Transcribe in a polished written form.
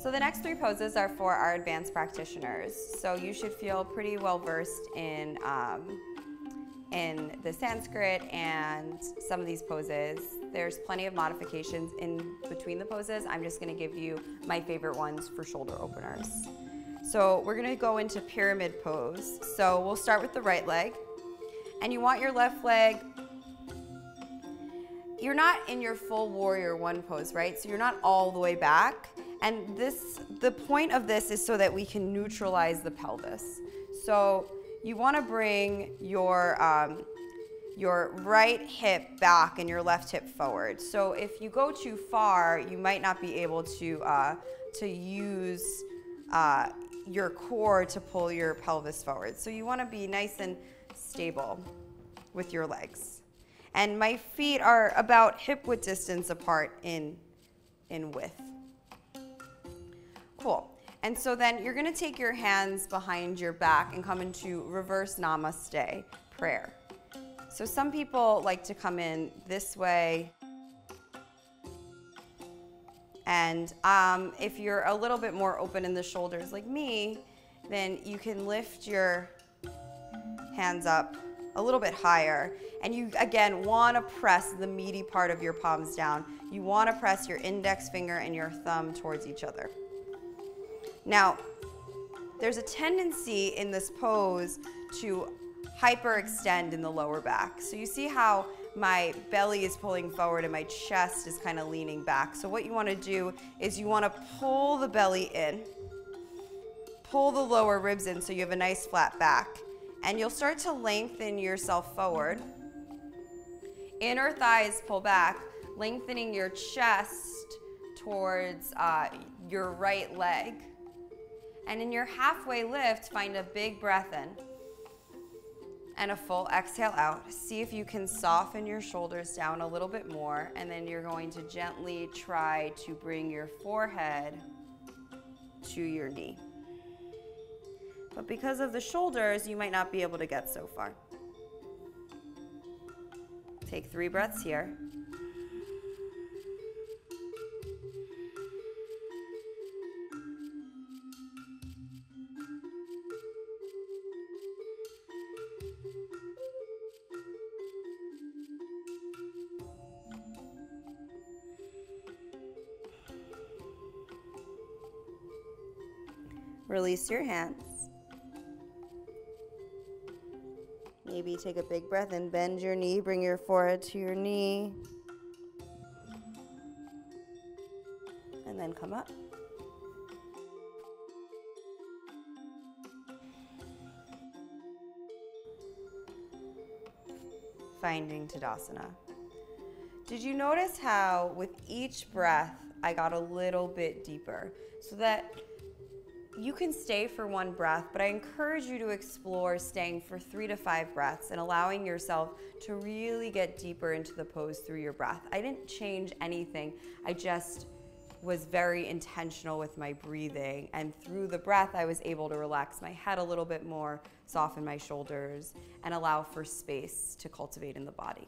So the next three poses are for our advanced practitioners. So you should feel pretty well versed in the Sanskrit and some of these poses. There's plenty of modifications in between the poses. I'm just gonna give you my favorite ones for shoulder openers. So we're gonna go into pyramid pose. So we'll start with the right leg. And you want your left leg, you're not in your full warrior one pose, right? So you're not all the way back. And the point of this is so that we can neutralize the pelvis. So you want to bring your right hip back and your left hip forward. So if you go too far, you might not be able to use your core to pull your pelvis forward. So you want to be nice and stable with your legs. And my feet are about hip width distance apart in width. Cool. And so then you're going to take your hands behind your back and come into reverse namaste prayer. So some people like to come in this way. And if you're a little bit more open in the shoulders like me, then you can lift your hands up a little bit higher. And you, again, want to press the meaty part of your palms down. You want to press your index finger and your thumb towards each other. Now, there's a tendency in this pose to hyperextend in the lower back. So you see how my belly is pulling forward and my chest is kind of leaning back. So what you want to do is you want to pull the belly in, pull the lower ribs in so you have a nice flat back. And you'll start to lengthen yourself forward. Inner thighs pull back, lengthening your chest towards your right leg. And in your halfway lift, find a big breath in and a full exhale out. See if you can soften your shoulders down a little bit more, and then you're going to gently try to bring your forehead to your knee. But because of the shoulders, you might not be able to get so far. Take 3 breaths here. Release your hands. Maybe take a big breath and bend your knee, bring your forehead to your knee. And then come up. Finding Tadasana. Did you notice how with each breath I got a little bit deeper? So that you can stay for 1 breath, but I encourage you to explore staying for 3 to 5 breaths and allowing yourself to really get deeper into the pose through your breath. I didn't change anything. I just was very intentional with my breathing, and through the breath I was able to relax my head a little bit more, soften my shoulders, and allow for space to cultivate in the body.